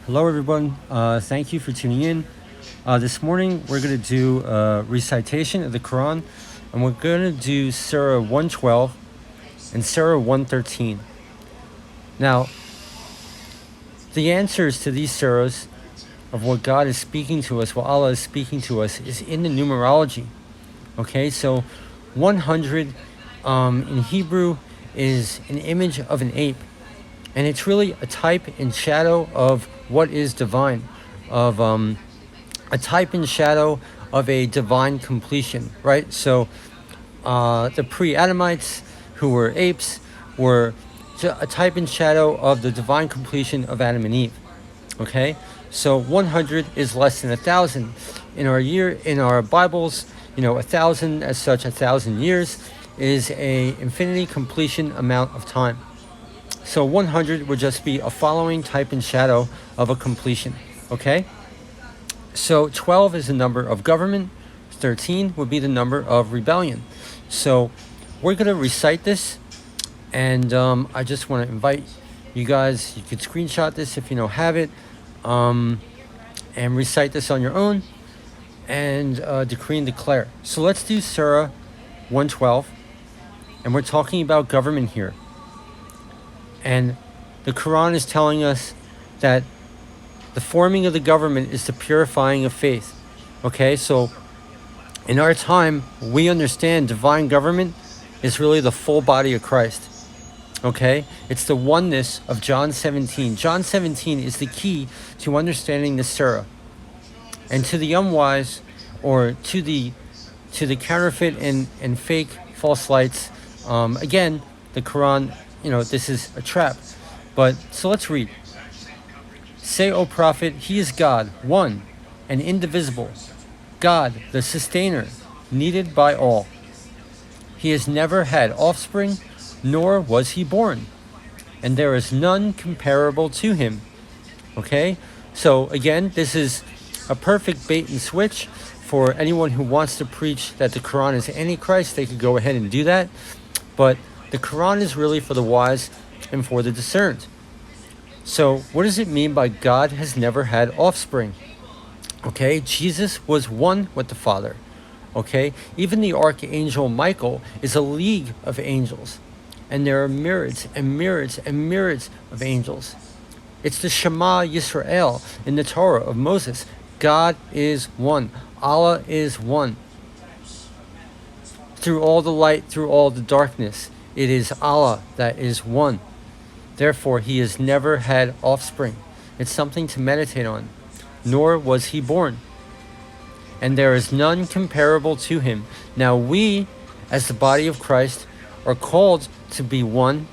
Hello, everyone. Thank you for tuning in. This morning, we're going to do a recitation of the Quran, and we're going to do Surah 112 and Surah 113. Now, the answers to these surahs of what God is speaking to us, what Allah is speaking to us, is in the numerology. Okay, so 100 in Hebrew is an image of an ape. And it's really a type and shadow of what is divine, of a type and shadow of a divine completion, right? So the pre-Adamites, who were apes, were a type and shadow of the divine completion of Adam and Eve. Okay, so 100 is less than 1,000. In our Bibles, 1,000 as such, 1,000 years is a infinity completion amount of time. So 100 would just be a following type and shadow of a completion, okay? So 12 is the number of government. 13 would be the number of rebellion. So we're going to recite this, and I just want to invite you guys, you could screenshot this if you don't have it, and recite this on your own, and decree and declare. So let's do Surah 112, and we're talking about government here. And the Quran is telling us that the forming of the government is the purifying of faith. Okay, so in our time, we understand divine government is really the full body of Christ. Okay, it's the oneness of John 17. John 17 is the key to understanding the surah. And to the unwise, or to the counterfeit and fake false lights, again, the Quran, this is a trap. But so let's read. Say, O Prophet, He is God, one and indivisible, God, the sustainer, needed by all. He has never had offspring, nor was He born, and there is none comparable to Him. Okay? So again, this is a perfect bait and switch for anyone who wants to preach that the Quran is Antichrist. They could go ahead and do that. But the Quran is really for the wise and for the discerned. So what does it mean by God has never had offspring? Okay, Jesus was one with the Father. Okay, even the archangel Michael is a league of angels. And there are myriads and myriads and myriads of angels. It's the Shema Yisrael in the Torah of Moses. God is one. Allah is one. Through all the light, through all the darkness, it is Allah that is one. Therefore, He has never had offspring. It's something to meditate on. Nor was He born. And there is none comparable to Him. Now we, as the body of Christ, are called to be one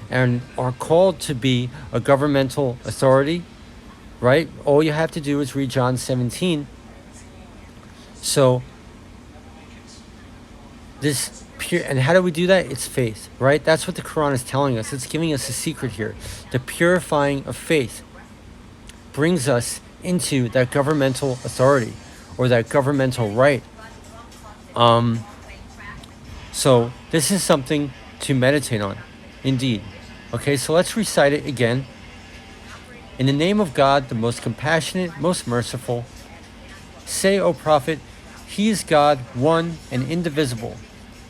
and are called to be a governmental authority, right? All you have to do is read John 17. So, and how do we do that? It's faith, right? That's what the Quran is telling us. It's giving us a secret here. The purifying of faith brings us into that governmental authority or that governmental right. So this is something to meditate on, indeed. Okay, so let's recite it again. In the name of God, the most compassionate, most merciful, say, O Prophet, He is God, one and indivisible,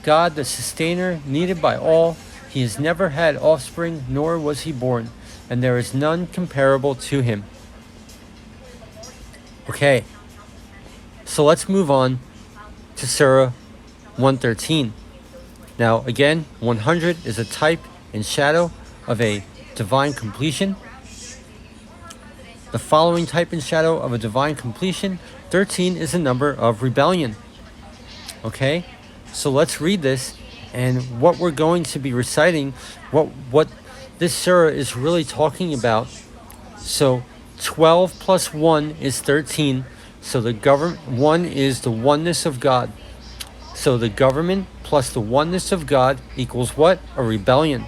God, the sustainer, needed by all. He has never had offspring, nor was He born, and there is none comparable to Him. Okay, so let's move on to Surah 113. Now, again, 100 is a type and shadow of a divine completion. The following type and shadow of a divine completion. 13 is the number of rebellion. Okay? So let's read this, and what we're going to be reciting, what this surah is really talking about. So 12 plus 1 is 13. So the government, 1 is the oneness of God. So the government plus the oneness of God equals what? A rebellion.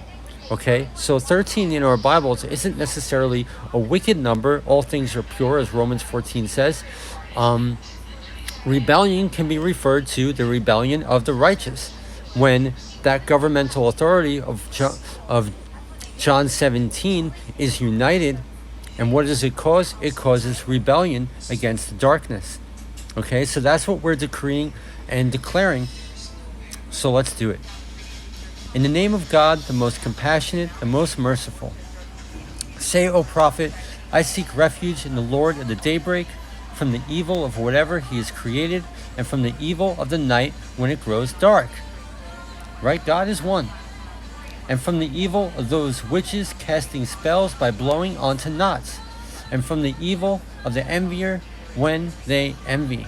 Okay, so 13 in our Bibles isn't necessarily a wicked number. All things are pure, as Romans 14 says. Rebellion can be referred to the rebellion of the righteous, when that governmental authority of John 17 is united And what does it cause? It causes rebellion against the darkness. Okay, so that's what we're decreeing and declaring. So let's do it. In the name of God, the most compassionate, the most merciful. Say, O prophet, I seek refuge in the Lord of the daybreak, from the evil of whatever he has created, and from the evil of the night when it grows dark. Right? God is one. And from the evil of those witches casting spells by blowing onto knots, and from the evil of the envier when they envy.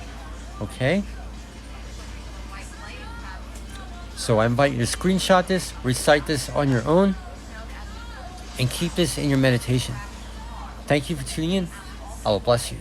Okay? So I invite you to screenshot this, recite this on your own, and keep this in your meditation. Thank you for tuning in. I will bless you.